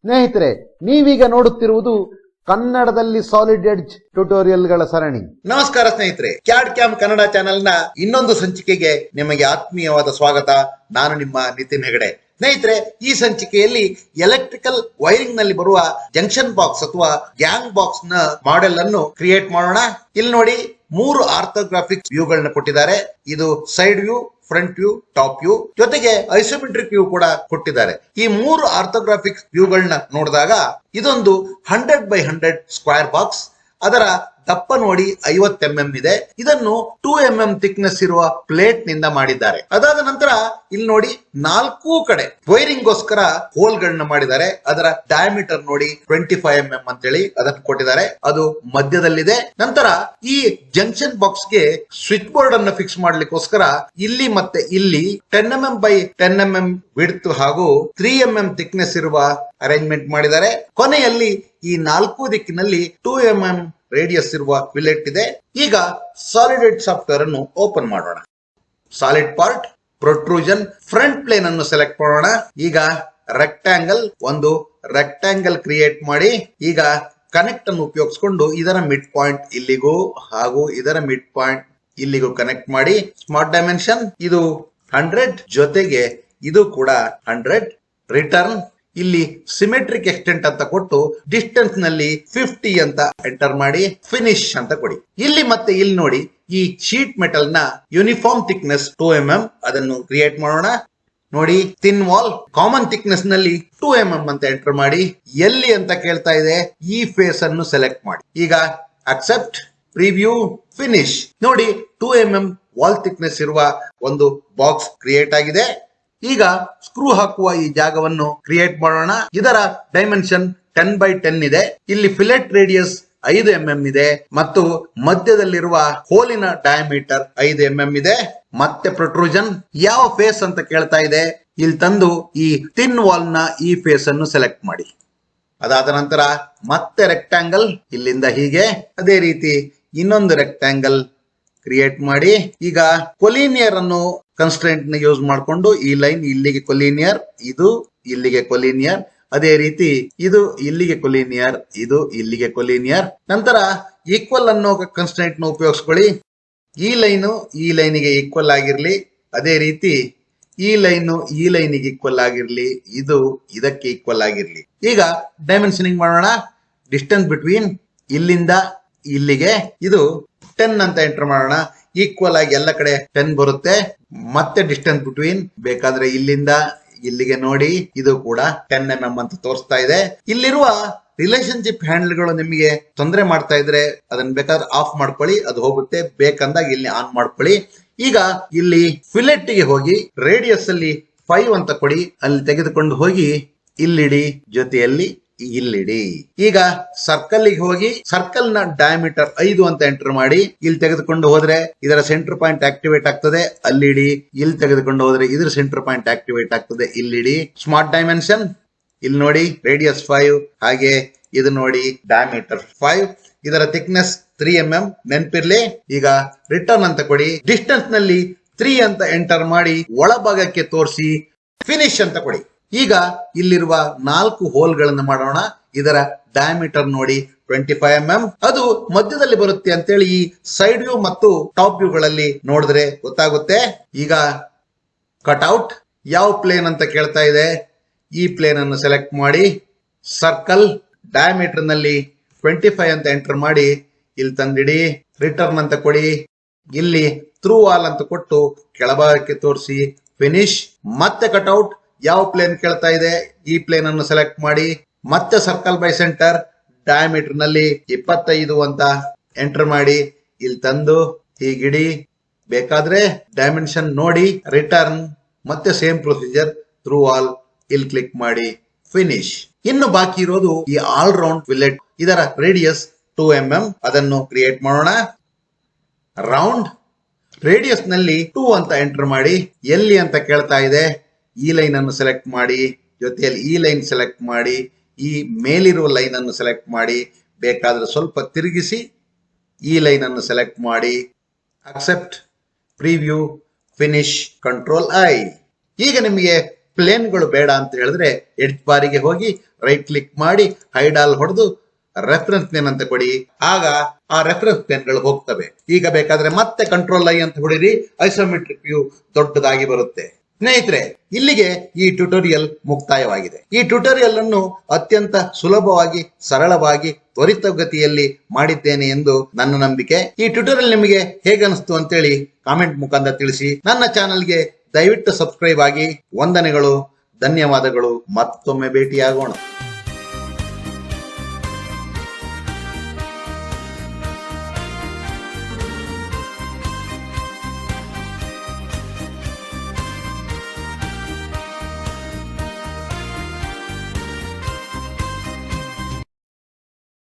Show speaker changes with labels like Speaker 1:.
Speaker 1: ಸ್ನೇಹಿತರೆ, ನೀವೀಗ ನೋಡುತ್ತಿರುವುದು ಕನ್ನಡದಲ್ಲಿ ಸಾಲಿಡ್ ಎಡ್ಜ್ ಟ್ಯುಟೋರಿಯಲ್ಗಳ ಸರಣಿ.
Speaker 2: ನಮಸ್ಕಾರ ಸ್ನೇಹಿತರೆ, ಕ್ಯಾಡ್ ಕ್ಯಾಮ್ ಕನ್ನಡ ಚಾನೆಲ್ನ ಇನ್ನೊಂದು ಸಂಚಿಕೆಗೆ ನಿಮಗೆ ಆತ್ಮೀಯವಾದ ಸ್ವಾಗತ. ನಾನು ನಿಮ್ಮ ನಿತಿನ್ ಹೆಗಡೆ. ಸ್ನೇಹಿತರೆ, ಈ ಸಂಚಿಕೆಯಲ್ಲಿ ಎಲೆಕ್ಟ್ರಿಕಲ್ ವೈರಿಂಗ್ ನಲ್ಲಿ ಬರುವ ಜಂಕ್ಷನ್ ಬಾಕ್ಸ್ ಅಥವಾ ಗ್ಯಾಂಗ್ ಬಾಕ್ಸ್ ನ ಮಾಡೆಲ್ ಅನ್ನು ಕ್ರಿಯೇಟ್ ಮಾಡೋಣ. ಇಲ್ಲಿ ನೋಡಿ, 3 ಆರ್ಥೋಗ್ರಾಫಿಕ್ ವ್ಯೂಗಳನ್ನ ಕೊಟ್ಟಿದ್ದಾರೆ. ಇದು side view, front view, top view, ಜೊತೆಗೆ ಐಸೋಮೆಟ್ರಿಕ್ ವ್ಯೂ ಕೂಡ ಕೊಟ್ಟಿದ್ದಾರೆ. ಈ 3 ಆರ್ಥೋಗ್ರಾಫಿಕ್ ವ್ಯೂಗಳನ್ನ ನೋಡಿದಾಗ ಇದೊಂದು 100x100 ಸ್ಕ್ವೇರ್ ಬಾಕ್ಸ್. ಅದರ ದಪ್ಪ ನೋಡಿ 50 mm ಇದೆ. ಇದನ್ನು 2 mm ಥಿಕ್ನೆಸ್ ಇರುವ ಪ್ಲೇಟ್ ನಿಂದ ಮಾಡಿದ್ದಾರೆ. ಅದಾದ ನಂತರ ಇಲ್ಲಿ ನೋಡಿ, 4 ಕಡೆ ವೈರಿಂಗ್ ಗೋಸ್ಕರ ಹೋಲ್ ಗಳನ್ನ ಮಾಡಿದ್ದಾರೆ. ಅದರ ಡಯಾಮೀಟರ್ ನೋಡಿ 25 mm ಅಂತೇಳಿ ಅದನ್ನು ಕೊಟ್ಟಿದ್ದಾರೆ. ಅದು ಮಧ್ಯದಲ್ಲಿದೆ. ನಂತರ ಈ ಜಂಕ್ಷನ್ ಬಾಕ್ಸ್ ಗೆ ಸ್ವಿಚ್ ಬೋರ್ಡ್ ಅನ್ನು ಫಿಕ್ಸ್ ಮಾಡ್ಲಿಕ್ಕೋಸ್ಕರ ಇಲ್ಲಿ ಮತ್ತೆ ಇಲ್ಲಿ 10 mm by 10 mm ವಿಡ್ತ್ ಹಾಗೂ 3 mm ಥಿಕ್ನೆಸ್ ಇರುವ ಅರೇಂಜ್ಮೆಂಟ್ ಮಾಡಿದ್ದಾರೆ. ಕೊನೆಯಲ್ಲಿ ಈ 4 ದಿಕ್ಕಿನಲ್ಲಿ 2 mm ರೇಡಿಯಸ್ ಇರುವ ಫಿಲೆಟ್ ಇದೆ. ಈಗ ಸಾಲಿಡ್ ಎಡ್ಜ್ ಸಾಫ್ಟ್ವೇರ್ ಅನ್ನು ಓಪನ್ ಮಾಡೋಣ. Solid part, protrusion, front plane ಅನ್ನು ಸೆಲೆಕ್ಟ್ ಮಾಡೋಣ. ಈಗ ರೆಕ್ಟಾಂಗಲ್, ಒಂದು ರೆಕ್ಟಾಂಗಲ್ ಕ್ರಿಯೇಟ್ ಮಾಡಿ. ಈಗ ಕನೆಕ್ಟ್ ಅನ್ನು ಉಪಯೋಗಿಸಿಕೊಂಡು ಇದರ ಮಿಡ್ ಪಾಯಿಂಟ್ ಇಲ್ಲಿಗೂ ಹಾಗೂ ಇದರ ಮಿಡ್ ಪಾಯಿಂಟ್ ಇಲ್ಲಿಗೂ ಕನೆಕ್ಟ್ ಮಾಡಿ. ಸ್ಮಾರ್ಟ್ ಡೈಮೆನ್ಷನ್ ಇದು 100, ಜೊತೆಗೆ ಇದು ಕೂಡ 100. ರಿಟರ್ನ್ ಇಲ್ಲಿ ಸಿಮೆಟ್ರಿಕ್ ಎಕ್ಸ್ಟೆಂಟ್ ಅಂತ ಕೊಟ್ಟು ಡಿಸ್ಟೆನ್ಸ್ ನಲ್ಲಿ 50 ಅಂತ ಎಂಟರ್ ಮಾಡಿ. ಫಿನಿಶ್ ಅಂತ ಕೊಡಿ. ಇಲ್ಲಿ ಮತ್ತೆ ಇಲ್ಲಿ ನೋಡಿ, ಈ ಶೀಟ್ ಮೆಟಲ್ ನ ಯೂನಿಫಾರ್ಮ್ ಥಿಕ್ನೆಸ್ 2 mm ಅದನ್ನು ಕ್ರಿಯೇಟ್ ಮಾಡೋಣ. ನೋಡಿ, ಥಿನ್ ವಾಲ್ ಕಾಮನ್ ಥಿಕ್ನೆಸ್ ನಲ್ಲಿ 2 mm ಅಂತ ಎಂಟರ್ ಮಾಡಿ. ಎಲ್ಲಿ ಅಂತ ಕೇಳ್ತಾ ಇದೆ, ಈ ಫೇಸ್ ಅನ್ನು ಸೆಲೆಕ್ಟ್ ಮಾಡಿ. ಈಗ ಅಕ್ಸೆಪ್ಟ್, ಪ್ರಿವ್ಯೂ, ಫಿನಿಶ್. ನೋಡಿ, 2 mm ವಾಲ್ ಥಿಕ್ನೆಸ್ ಇರುವ ಒಂದು ಬಾಕ್ಸ್ ಕ್ರಿಯೇಟ್ ಆಗಿದೆ. ಈಗ ಸ್ಕ್ರೂ ಹಾಕುವ ಈ ಜಾಗವನ್ನು ಕ್ರಿಯೇಟ್ ಮಾಡೋಣ. ಇದರ ಡೈಮೆನ್ಷನ್ 10x10 ಇದೆ. ಇಲ್ಲಿ ಫಿಲೆಟ್ ರೇಡಿಯಸ್ 5 mm ಇದೆ ಮತ್ತು ಮಧ್ಯದಲ್ಲಿರುವ ಹೋಲಿನ ಡಯಾಮೀಟರ್ 5 mm ಇದೆ. ಮತ್ತೆ ಪ್ರೊಟ್ರೂಷನ್ ಯಾವ ಫೇಸ್ ಅಂತ ಕೇಳ್ತಾ ಇದೆ. ಇಲ್ಲಿ ತಂದು ಈ ಥಿನ್ ವಾಲ್ ನ ಈ ಫೇಸ್ ಅನ್ನು ಸೆಲೆಕ್ಟ್ ಮಾಡಿ. ಅದಾದ ನಂತರ ಮತ್ತೆ ರೆಕ್ಟಾಂಗಲ್, ಇಲ್ಲಿಂದ ಹೀಗೆ ಅದೇ ರೀತಿ ಇನ್ನೊಂದು ರೆಕ್ಟಾಂಗಲ್ ಕ್ರಿಯೇಟ್ ಮಾಡಿ. ಈಗ ಕೊಲಿನಿಯರ್ ಅನ್ನು ಕನ್ಸ್ಟ್ರೆಂಟ್ ನ ಯೂಸ್ ಮಾಡಿಕೊಂಡು ಈ ಲೈನ್ ಇಲ್ಲಿಗೆ ಕೊಲಿನಿಯರ್, ಇದು ಇಲ್ಲಿಗೆ ಕೊಲಿನಿಯರ್, ಅದೇ ರೀತಿ ಇದು ಇಲ್ಲಿಗೆ ಕೊಲಿನಿಯರ್, ಇದು ಇಲ್ಲಿಗೆ ಕೊಲಿನಿಯರ್. ನಂತರ ಈಕ್ವಲ್ ಅನ್ನೋ ಕನ್ಸ್ಟ್ರೆಂಟ್ ನ ಉಪಯೋಗಿಸ್ಕೊಳ್ಳಿ. ಈ ಲೈನು ಈ ಲೈನಿಗೆ ಈಕ್ವಲ್ ಆಗಿರ್ಲಿ, ಅದೇ ರೀತಿ ಈ ಲೈನು ಈ ಲೈನಿಗೆ ಈಕ್ವಲ್ ಆಗಿರ್ಲಿ, ಇದು ಇದಕ್ಕೆ ಈಕ್ವಲ್ ಆಗಿರ್ಲಿ. ಈಗ ಡೈಮೆನ್ಷನಿಂಗ್ ಮಾಡೋಣ. ಡಿಸ್ಟೆನ್ಸ್ ಬಿಟ್ವೀನ್ ಇಲ್ಲಿಂದ ಇಲ್ಲಿಗೆ ಇದು 10 ಅಂತ ಎಂಟರ್ ಮಾಡೋಣ. ಈಕ್ವಲ್ ಆಗಿ ಎಲ್ಲ ಕಡೆ 10 ಬರುತ್ತೆ. ಮತ್ತೆ ಡಿಸ್ಟೆನ್ಸ್ ಬಿಟ್ವೀನ್ ಬೇಕಾದ್ರೆ ಇಲ್ಲಿಂದ ಇಲ್ಲಿಗೆ ನೋಡಿ, ಇದು ಕೂಡ 10 mm ಅಂತ ತೋರಿಸ್ತಾ ಇದೆ. ಇಲ್ಲಿರುವ ರಿಲೇಶನ್ಶಿಪ್ ಹ್ಯಾಂಡಲ್ ಗಳು ನಿಮಗೆ ತೊಂದರೆ ಮಾಡ್ತಾ ಇದ್ರೆ ಅದನ್ನ ಬೇಕಾದ್ರೆ ಆಫ್ ಮಾಡ್ಕೊಳ್ಳಿ, ಅದು ಹೋಗುತ್ತೆ. ಬೇಕಂದಾಗ ಇಲ್ಲಿ ಆನ್ ಮಾಡ್ಕೊಳ್ಳಿ. ಈಗ ಇಲ್ಲಿ ಫಿಲೆಟ್ ಗೆ ಹೋಗಿ ರೇಡಿಯಸ್ ಅಲ್ಲಿ 5 ಅಂತ ಕೊಡಿ. ಅಲ್ಲಿ ತೆಗೆದುಕೊಂಡು ಹೋಗಿ ಇಲ್ಲಿಡಿ, ಜೊತೆಯಲ್ಲಿ ಇಲ್ಲಿಡಿ. ಈಗ ಸರ್ಕಲ್ ಗೆ ಹೋಗಿ ಸರ್ಕಲ್ ನ ಡಯಾಮೀಟರ್ 5 ಅಂತ ಎಂಟರ್ ಮಾಡಿ. ಇಲ್ಲಿ ತೆಗೆದುಕೊಂಡು ಹೋದ್ರೆ ಇದರ ಸೆಂಟರ್ ಪಾಯಿಂಟ್ ಆಕ್ಟಿವೇಟ್ ಆಗ್ತದೆ, ಅಲ್ಲಿಡಿ. ಇಲ್ಲಿ ತೆಗೆದುಕೊಂಡು ಹೋದ್ರೆ ಇದರ ಸೆಂಟರ್ ಪಾಯಿಂಟ್ ಆಕ್ಟಿವೇಟ್ ಆಗ್ತದೆ, ಇಲ್ಲಿಡಿ. ಸ್ಮಾರ್ಟ್ ಡೈಮೆನ್ಷನ್ ಇಲ್ಲಿ ನೋಡಿ, ರೇಡಿಯಸ್ 5, ಹಾಗೆ ಇದು ನೋಡಿ ಡಯಾಮೀಟರ್ 5. ಇದರ ಥಿಕ್ನೆಸ್ 3 mm ನೆನಪಿರ್ಲಿ. ಈಗ ರಿಟರ್ನ್ ಅಂತ ಕೊಡಿ. ಡಿಸ್ಟೆನ್ಸ್ ನಲ್ಲಿ 3 ಅಂತ ಎಂಟರ್ ಮಾಡಿ ಒಳಭಾಗಕ್ಕೆ ತೋರಿಸಿ ಫಿನಿಶ್ ಅಂತ ಕೊಡಿ. ಈಗ ಇಲ್ಲಿರುವ 4 ಹೋಲ್ ಗಳನ್ನು ಮಾಡೋಣ. ಇದರ ಡಯಾಮೀಟರ್ ನೋಡಿ 25 mm. ಅದು ಮಧ್ಯದಲ್ಲಿ ಬರುತ್ತೆ ಅಂತೇಳಿ ಈ ಸೈಡ್ ವ್ಯೂ ಮತ್ತು ಟಾಪ್ ವ್ಯೂ ಗಳಲ್ಲಿ ನೋಡಿದ್ರೆ ಗೊತ್ತಾಗುತ್ತೆ. ಈಗ ಕಟ್ಔಟ್ ಯಾವ ಪ್ಲೇನ್ ಅಂತ ಕೇಳ್ತಾ ಇದೆ. ಈ ಪ್ಲೇನ್ ಅನ್ನು ಸೆಲೆಕ್ಟ್ ಮಾಡಿ. ಸರ್ಕಲ್ ಡಯಾಮೀಟರ್ ನಲ್ಲಿ 25 ಅಂತ ಎಂಟರ್ ಮಾಡಿ ಇಲ್ಲಿ ತಂದಿಡಿ. ರಿಟರ್ನ್ ಅಂತ ಕೊಡಿ. ಇಲ್ಲಿ ಥ್ರೂ ವಾಲ್ ಅಂತ ಕೊಟ್ಟು ಕೆಳಭಾಗಕ್ಕೆ ತೋರಿಸಿ ಫಿನಿಶ್. ಮತ್ತೆ ಕಟ್ಔಟ್ ಯಾವ ಪ್ಲೇನ್ ಕೇಳ್ತಾ ಇದೆ, ಈ ಪ್ಲೇನ್ ಅನ್ನು ಸೆಲೆಕ್ಟ್ ಮಾಡಿ. ಮತ್ತೆ ಸರ್ಕಲ್ ಬೈ ಸೆಂಟರ್ ಡಯಾಮೀಟರ್ ನಲ್ಲಿ 25 ಅಂತ ಎಂಟರ್ ಮಾಡಿ ಇಲ್ಲಿ ತಂದು ಹೀಗಿಡಿ. ಬೇಕಾದ್ರೆ ಡೈಮೆನ್ಷನ್ ನೋಡಿ, ರಿಟರ್ನ್, ಮತ್ತೆ ಸೇಮ್ ಪ್ರೊಸೀಜರ್, ಥ್ರೂ ವಾಲ್, ಇಲ್ಲಿ ಕ್ಲಿಕ್ ಮಾಡಿ ಫಿನಿಶ್. ಇನ್ನು ಬಾಕಿ ಇರೋದು ಈ ಆಲ್ ರೌಂಡ್ ಫಿಲೆಟ್. ಇದರ ರೇಡಿಯಸ್ 2 mm. ಅದನ್ನು ಕ್ರಿಯೇಟ್ ಮಾಡೋಣ. ರೌಂಡ್ ರೇಡಿಯಸ್ ನಲ್ಲಿ 2 ಅಂತ ಎಂಟರ್ ಮಾಡಿ. ಎಲ್ಲಿ ಅಂತ ಕೇಳ್ತಾ ಇದೆ, ಈ ಲೈನ್ ಅನ್ನು ಸೆಲೆಕ್ಟ್ ಮಾಡಿ, ಜೊತೆಯಲ್ಲಿ ಈ ಲೈನ್ ಸೆಲೆಕ್ಟ್ ಮಾಡಿ, ಈ ಮೇಲಿರುವ ಲೈನ್ ಅನ್ನು ಸೆಲೆಕ್ಟ್ ಮಾಡಿ. ಬೇಕಾದ್ರೆ ಸ್ವಲ್ಪ ತಿರುಗಿಸಿ ಈ ಲೈನ್ ಅನ್ನು ಸೆಲೆಕ್ಟ್ ಮಾಡಿ. Accept, preview, finish, control I. ಈಗ ನಿಮಗೆ ಪ್ಲೇನ್ಗಳು ಬೇಡ ಅಂತ ಹೇಳಿದ್ರೆ ಎಡ್ಜ್ ಬಾರಿಗೆ ಹೋಗಿ ರೈಟ್ ಕ್ಲಿಕ್ ಮಾಡಿ ಹೈಡ್ ಆಲ್ ಹೊಡೆದು ರೆಫರೆನ್ಸ್ ಪ್ಲೇನ್ ಅಂತ ಕೊಡಿ. ಆಗ ಆ ರೆಫರೆನ್ಸ್ ಪ್ಲೇನ್ಗಳು ಹೋಗ್ತವೆ. ಈಗ ಬೇಕಾದ್ರೆ ಮತ್ತೆ ಕಂಟ್ರೋಲ್ ಐ ಅಂತ ಹೊಡಿರಿ, ಐಸೋಮೆಟ್ರಿಕ್ ವ್ಯೂ ದೊಡ್ಡದಾಗಿ ಬರುತ್ತೆ. ಸ್ನೇಹಿತರೆ, ಇಲ್ಲಿಗೆ ಈ ಟ್ಯುಟೋರಿಯಲ್ ಮುಕ್ತಾಯವಾಗಿದೆ. ಈ ಟ್ಯುಟೋರಿಯಲ್ ಅನ್ನು ಅತ್ಯಂತ ಸುಲಭವಾಗಿ, ಸರಳವಾಗಿ, ತ್ವರಿತಗತಿಯಲ್ಲಿ ಮಾಡಿದ್ದೇನೆ ಎಂದು ನನ್ನ ನಂಬಿಕೆ. ಈ ಟ್ಯುಟೋರಿಯಲ್ ನಿಮಗೆ ಹೇಗನಿಸ್ತು ಅಂತೇಳಿ ಕಾಮೆಂಟ್ ಮುಖಾಂತರ ತಿಳಿಸಿ. ನನ್ನ ಚಾನೆಲ್ಗೆ ದಯವಿಟ್ಟು ಸಬ್ಸ್ಕ್ರೈಬ್ ಆಗಿ. ವಂದನೆಗಳು, ಧನ್ಯವಾದಗಳು. ಮತ್ತೊಮ್ಮೆ ಭೇಟಿಯಾಗೋಣ.